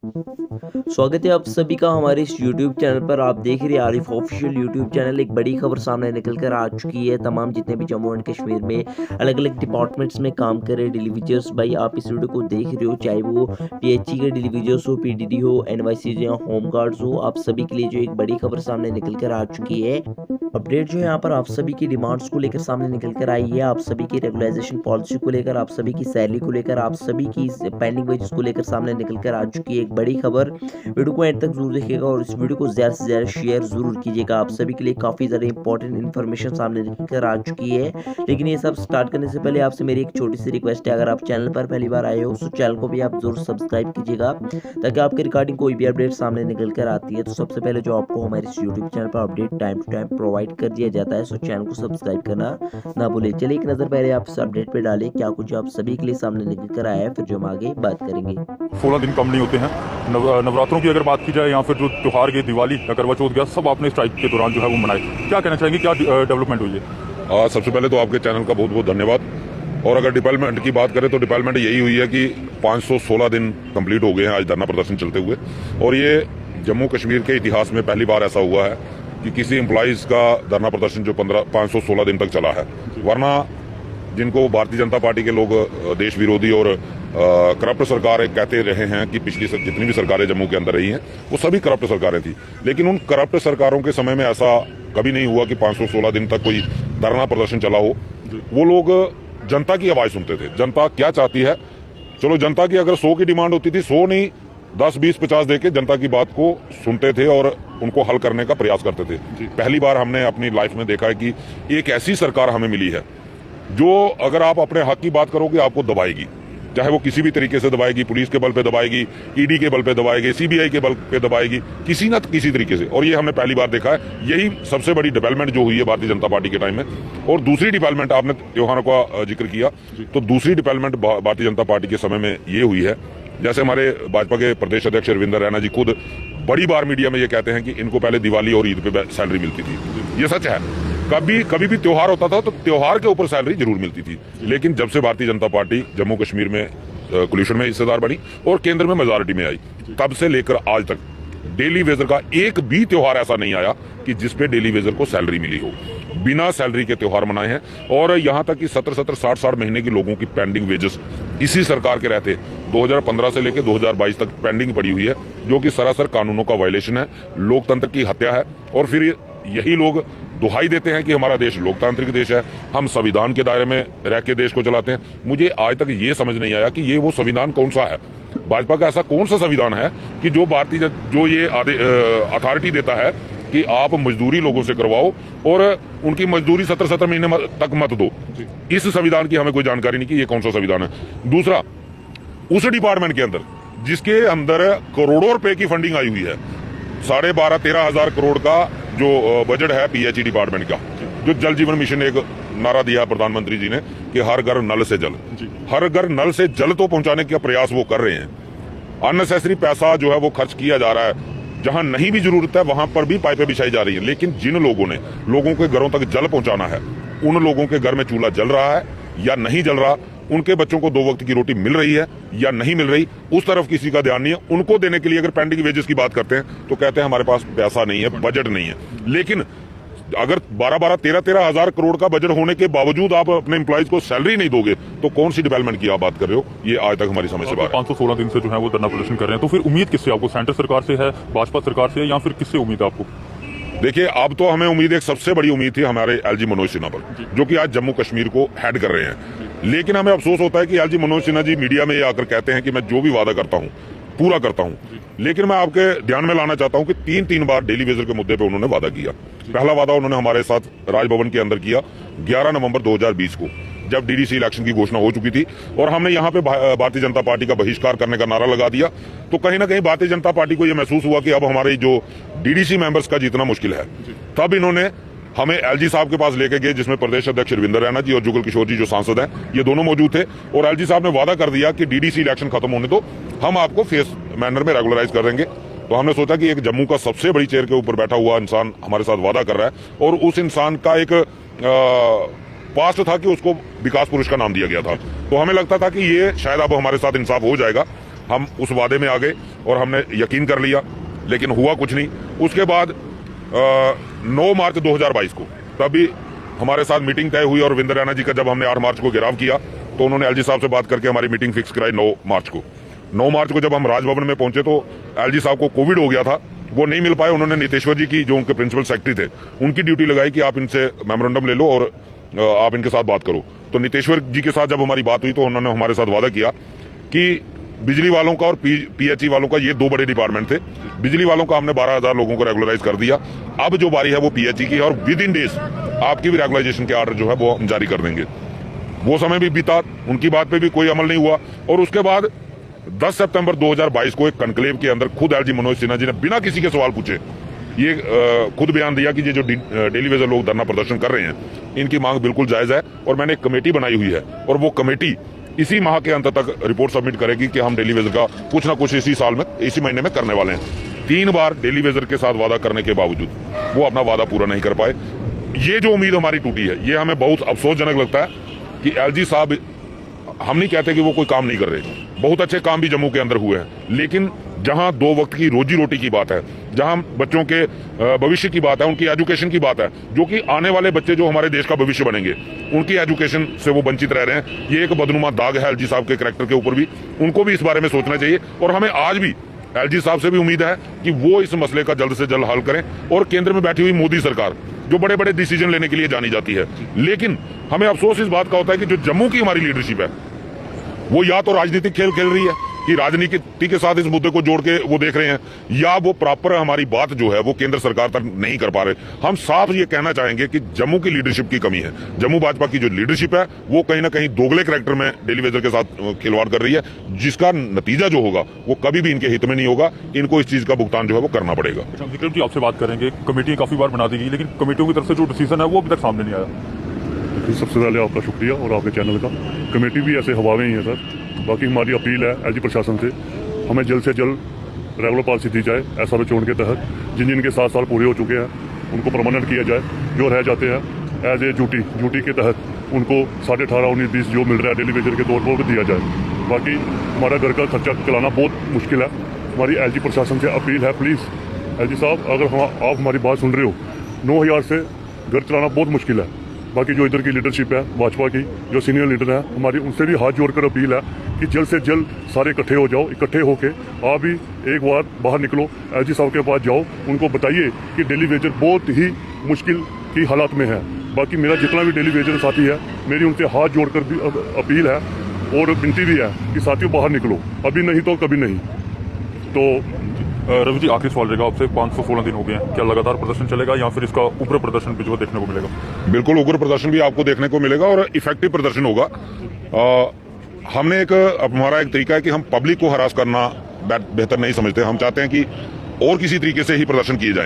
स्वागत है आप सभी का हमारे इस यूट्यूब चैनल पर। आप देख रहे हैं आरिफ ऑफिशियल यूट्यूब चैनल। एक बड़ी खबर सामने निकल कर आ चुकी है। तमाम जितने भी जम्मू एंड कश्मीर में अलग अलग डिपार्टमेंट्स में काम कर रहे डिलीवरीजर्स भाई, आप इस वीडियो को देख रहे हो, चाहे वो पीएचई के डिलीवरीजर्स हो, पीडीडी हो, एनवाईसी या होम गार्ड्स हो, आप सभी के लिए जो एक बड़ी खबर सामने निकल कर आ चुकी है। अपडेट जो है यहाँ पर आप सभी की डिमांड्स को लेकर सामने निकल कर आई है। आप सभी की रेगुलाइजेशन पॉलिसी को लेकर, आप सभी की सैलरी को लेकर, आप सभी की पेंडिंग वेजेस को लेकर सामने निकल कर आ चुकी है एक बड़ी खबर। वीडियो को एंड तक जरूर देखिएगा और इस वीडियो को ज़्यादा से ज़्यादा शेयर जरूर कीजिएगा। आप सभी के लिए काफ़ी ज़्यादा इंपॉर्टेंट इन्फॉर्मेशन सामने निकल आ चुकी है। लेकिन ये सब स्टार्ट करने से पहले आपसे मेरी एक छोटी सी रिक्वेस्ट है, अगर आप चैनल पर पहली बार आए हो तो चैनल को भी आप जरूर सब्सक्राइब कीजिएगा, ताकि आपके रिगार्डिंग कोई भी अपडेट सामने निकल कर आती है तो सबसे पहले जो आपको हमारे इस यूट्यूब चैनल पर update time to time provide कर दिया जाता है। सो चैनल को सब्सक्राइब करना ना भूलें। चलिए एक नज़र पहले आप इस अपडेट पे डालें क्या कुछ आप सभी के लिए सामने निकल कर आया है, फिर जो हम आगे बात करेंगे। 16 दिन कम नहीं होते हैं। नवरात्रों की अगर बात की जाए या फिर जो त्यौहार के दिवाली या करवा चौथ गया, सब आपने स्ट्राइक के दौरान जो है वो मनाए। क्या कहना चाहेंगे, क्या डेवलपमेंट हुई है? सबसे पहले तो आपके चैनल का बहुत बहुत धन्यवाद। और अगर डिवेलपमेंट की बात करें तो डिवेलपमेंट यही हुई है कि 516 दिन कंप्लीट हो गए हैं आज धरना प्रदर्शन चलते हुए। और ये जम्मू कश्मीर के इतिहास में पहली बार ऐसा हुआ है कि किसी एम्प्लॉइज का धरना प्रदर्शन जो 516 दिन तक चला है। वरना जिनको भारतीय जनता पार्टी के लोग देश विरोधी और करप्ट सरकार कहते रहे हैं कि पिछली जितनी भी सरकारें जम्मू के अंदर रही हैं वो सभी करप्ट सरकारें थी, लेकिन उन करप्ट सरकारों के समय में ऐसा कभी नहीं हुआ कि 516 दिन तक कोई धरना प्रदर्शन चला हो। वो लोग जनता की आवाज सुनते थे, जनता क्या चाहती है। चलो, जनता की अगर 100 की डिमांड होती थी, 100 नहीं 10, 20, 50 देके जनता की बात को सुनते थे और उनको हल करने का प्रयास करते थे। पहली बार हमने अपनी लाइफ में देखा है कि एक ऐसी सरकार हमें मिली है जो अगर आप अपने हक की बात करोगे आपको दबाएगी, चाहे वो किसी भी तरीके से दबाएगी, पुलिस के बल पे दबाएगी, ईडी के बल पे दबाएगी, सीबीआई के बल पे दबाएगी, किसी न किसी तरीके से। और ये हमने पहली बार देखा है। यही सबसे बड़ी डेवलपमेंट जो हुई है भारतीय जनता पार्टी के टाइम में। और दूसरी डेवलपमेंट, आपने त्योहारों का जिक्र किया, तो दूसरी डेवलपमेंट भारतीय जनता पार्टी के समय में ये हुई है, जैसे हमारे भाजपा के प्रदेश अध्यक्ष रविंद्र रैना जी खुद बड़ी बार मीडिया में ये कहते हैं कि इनको पहले दिवाली और ईद पे सैलरी मिलती थी। ये सच है। कभी भी त्योहार होता था तो त्योहार के ऊपर सैलरी जरूर मिलती थी। लेकिन जब से भारतीय जनता पार्टी जम्मू कश्मीर में कोलिशन में हिस्सेदार बनी और केंद्र में मेजॉरिटी में आई, तब से लेकर आज तक डेली वेजर का एक भी त्योहार ऐसा नहीं आया कि जिसपे डेली वेजर को सैलरी मिली हो। बिना सैलरी के त्योहार मनाए हैं। और यहां तक कि 70-70, 60-60 महीने की लोगों की पेंडिंग वेजेस इसी सरकार के रहते 2015 से लेकर 2022 तक पेंडिंग पड़ी हुई है, जो कि सरासर कानूनों का वायलेशन है, लोकतंत्र की हत्या है। और फिर यही लोग दुहाई देते हैं कि हमारा देश लोकतांत्रिक देश है, हम संविधान के दायरे में रह के देश को चलाते हैं। मुझे आज तक ये समझ नहीं आया कि ये वो संविधान कौन सा है। भाजपा का ऐसा कौन सा संविधान है कि जो ये अथॉरिटी देता है कि आप मजदूरी लोगों से करवाओ और उनकी मजदूरी 70-70 महीने तक मत दो। इस संविधान की हमें कोई जानकारी नहीं कि ये कौन सा संविधान है। दूसरा, उस डिपार्टमेंट के अंदर जिसके अंदर करोड़ों रुपए की फंडिंग आई हुई है, 12,500-13 हजार करोड़ का जो बजट है पीएचई डिपार्टमेंट का, जो जल जीवन मिशन एक नारा दिया प्रधानमंत्री जी ने कि हर घर नल से जल, हर घर नल से जल तो पहुंचाने का प्रयास वो कर रहे हैं। अननेसेसरी पैसा जो है वो खर्च किया जा रहा है, जहां नहीं भी जरूरत है वहां पर भी पाइपें बिछाई जा रही है। लेकिन जिन लोगों ने लोगों के घरों तक जल पहुंचाना है, उन लोगों के घर में चूल्हा जल रहा है या नहीं जल रहा, उनके बच्चों को 2 वक्त की रोटी मिल रही है या नहीं मिल रही, उस तरफ किसी का ध्यान नहीं है। उनको देने के लिए अगर पेंडिंग वेजेस की बात करते हैं तो कहते हैं हमारे पास पैसा नहीं है, बजट नहीं है। लेकिन अगर 12-12, 13-13 हजार करोड़ का बजट होने के बावजूद आप अपने एम्प्लॉइज को सैलरी नहीं दोगे तो कौन सी डेवलपमेंट की आप बात कर रहे हो? ये आज तक हमारी समझ से बाहर है। 516 दिन से जो है वो धरना प्रदर्शन कर रहे हैं, तो फिर उम्मीद किससे आपको? सेंटर सरकार से है, भाजपा सरकार से, या फिर किससे उम्मीद है आपको? देखिए, अब तो हमें उम्मीद, एक सबसे बड़ी उम्मीद थी हमारे एलजी मनोज सिन्हा पर, जो कि आज जम्मू कश्मीर को हेड कर रहे हैं। लेकिन हमें अफसोस होता है कि एलजी मनोज सिन्हा जी मीडिया में ये आकर कहते हैं कि मैं जो भी वादा करता हूं पूरा करता हूं। लेकिन मैं आपके ध्यान में लाना चाहता हूं कि 3 बार डेली वेजर के मुद्दे पे उन्होंने वादा किया। पहला वादा उन्होंने हमारे साथ राजभवन के अंदर किया 11 नवंबर 2020 को, जब डीडीसी इलेक्शन की घोषणा हो चुकी थी और हमने यहाँ पे भारतीय जनता पार्टी का बहिष्कार करने का नारा लगा दिया। तो कहीं ना कहीं भारतीय जनता पार्टी को यह महसूस हुआ कि अब हमारे जो डीडीसी मेंबर्स का जीतना मुश्किल है। तब इन्होंने हमें एलजी साहब के पास लेके गए, जिसमें प्रदेश अध्यक्ष रविंद्र रैना जी और जुगल किशोर जी जो सांसद हैं, ये दोनों मौजूद थे। और एलजी साहब ने वादा कर दिया कि डीडीसी इलेक्शन खत्म होने दो, हम आपको फेस मैनर में रेगुलराइज कर देंगे। तो हमने सोचा कि एक जम्मू का सबसे बड़ी चेयर के ऊपर बैठा हुआ इंसान हमारे साथ वादा कर रहा है और उस इंसान का एक पास्ट था कि उसको विकास पुरुष का नाम दिया गया था। तो हमें लगता था कि ये शायद अब हमारे साथ इंसाफ हो जाएगा। हम उस वादे में आ गए और हमने यकीन कर लिया, लेकिन हुआ कुछ नहीं। उसके बाद 9 मार्च 2022 को तभी हमारे साथ मीटिंग तय हुई और विंदर रैना जी का जब हमने 8 मार्च को घेराव किया तो उन्होंने एलजी साहब से बात करके हमारी मीटिंग फिक्स कराई 9 मार्च को। 9 मार्च को जब हम राजभवन में पहुंचे तो एलजी साहब को कोविड हो गया था, वो नहीं मिल पाए। उन्होंने नितेश्वर जी की, जो उनके प्रिंसिपल सेक्रेटरी थे, उनकी ड्यूटी लगाई कि आप इनसे मेमोरेंडम ले लो और आप इनके साथ बात करो। तो नितेश्वर जी के साथ जब हमारी बात हुई तो उन्होंने हमारे साथ वादा किया कि बिजली वालों का और पीएचई वालों का, ये 2 बड़े डिपार्टमेंट थे, बिजली वालों का हमने 12,000 लोगों को रेगुलराइज कर दिया। अब जो बारी है वो पीएचई की है और विद इन डेज आपकी भी रेगुलराइजेशन के ऑर्डर जो है वो हम जारी कर देंगे। वो समय भी बीता, उनकी बात पे भी कोई अमल नहीं हुआ। और उसके बाद 10 सितंबर 2022 को एक कनक्लेव के अंदर खुद एलजी मनोज सिन्हा जी ने बिना किसी के सवाल पूछे ये खुद बयान दिया कि ये जो डेली वेजर लोग धरना प्रदर्शन कर रहे हैं, इनकी मांग बिल्कुल जायज है और मैंने एक कमेटी बनाई हुई है और वो कमेटी इसी माह के अंत तक रिपोर्ट सबमिट करेगी कि हम डेली वेजर का कुछ ना कुछ इसी साल में, इसी महीने में करने वाले हैं। 3 बार डेली वेजर के साथ वादा करने के बावजूद वो अपना वादा पूरा नहीं कर पाए। ये जो उम्मीद हमारी टूटी है, ये हमें बहुत अफसोसजनक लगता है कि एलजी साहब, हम नहीं कहते कि वो कोई काम नहीं कर रहे, बहुत अच्छे काम भी जम्मू के अंदर हुए हैं, लेकिन जहां 2 वक्त की रोजी रोटी की बात है, जहां बच्चों के भविष्य की बात है, उनकी एजुकेशन की बात है, जो कि आने वाले बच्चे जो हमारे देश का भविष्य बनेंगे, उनकी एजुकेशन से वो वंचित रह रहे हैं, ये एक बदनुमा दाग है एलजी साहब के कैरेक्टर के ऊपर भी। उनको भी इस बारे में सोचना चाहिए और हमें आज भी एलजी साहब से भी उम्मीद है कि वो इस मसले का जल्द से जल्द हल करें। और केंद्र में बैठी हुई मोदी सरकार, जो बड़े बड़े डिसीजन लेने के लिए जानी जाती है, लेकिन हमें अफसोस इस बात का होता है कि जो जम्मू की हमारी लीडरशिप है, वो या तो राजनीतिक खेल खेल रही है कि राजनीति के साथ इस मुद्दे को जोड़ के वो देख रहे हैं, या वो प्रॉपर हमारी बात जो है वो केंद्र सरकार तक नहीं कर पा रहे। हम साफ ये कहना चाहेंगे कि जम्मू की लीडरशिप की कमी है। जम्मू भाजपा की जो लीडरशिप है वो कहीं ना कहीं दोगले कैरेक्टर में डेली वेजर के साथ खिलवाड़ कर रही है, जिसका नतीजा जो होगा वो कभी भी इनके हित में नहीं होगा। इनको इस चीज का भुगतान जो है वो करना पड़ेगा। विक्रम जी, आपसे बात करेंगे। कमेटी काफी बार बना दी गई, लेकिन कमेटियों की तरफ से जो डिसीजन है वो अभी तक सामने नहीं आया। सबसे पहले आपका शुक्रिया और आपके चैनल का। कमेटी भी ऐसे हवा में ही है सर। बाकी हमारी अपील है एलजी प्रशासन से, हमें जल्द से जल्द रेगुलर पॉलिसी दी जाए एसआरओ चोन के तहत। जिन के 7 साल पूरे हो चुके हैं उनको परमानेंट किया जाए। जो रह जाते हैं एज ए ड्यूटी के तहत उनको 18.5, 19, 20 जो मिल रहा है डेली वेजर के तौर पर वो दिया जाए। बाकी हमारा घर का खर्चा चलाना बहुत मुश्किल है। हमारी एलजी प्रशासन से अपील है, प्लीज़ एलजी साहब, अगर आप हमारी बात सुन रहे हो, 9,000 से घर चलाना बहुत मुश्किल है। बाकी जो इधर की लीडरशिप है भाजपा की, जो सीनियर लीडर है हमारी, उनसे भी हाथ जोड़कर अपील है कि जल्द से जल्द सारे इकट्ठे हो जाओ। इकट्ठे होके आप भी एक बार बाहर निकलो, एलजी साहब के पास जाओ, उनको बताइए कि डेली वेजर बहुत ही मुश्किल की हालात में है। बाकी मेरा जितना भी डेली वेजर साथी है, मेरी उनसे हाथ जोड़कर भी अपील है और विनती भी है कि साथियों बाहर निकलो, अभी नहीं तो कभी नहीं। तो रवि जी, आखिरी सवाल रहेगा आपसे। 516 दिन हो गए हैं, क्या लगातार प्रदर्शन चलेगा या फिर इसका उग्र प्रदर्शन भी जो देखने को मिलेगा? बिल्कुल उग्र प्रदर्शन भी आपको देखने को मिलेगा और इफेक्टिव प्रदर्शन होगा। हमने हमारा एक तरीका है कि हम पब्लिक को हरास करना बेहतर नहीं समझते। हम चाहते हैं कि और किसी तरीके से ही प्रदर्शन किए जाए।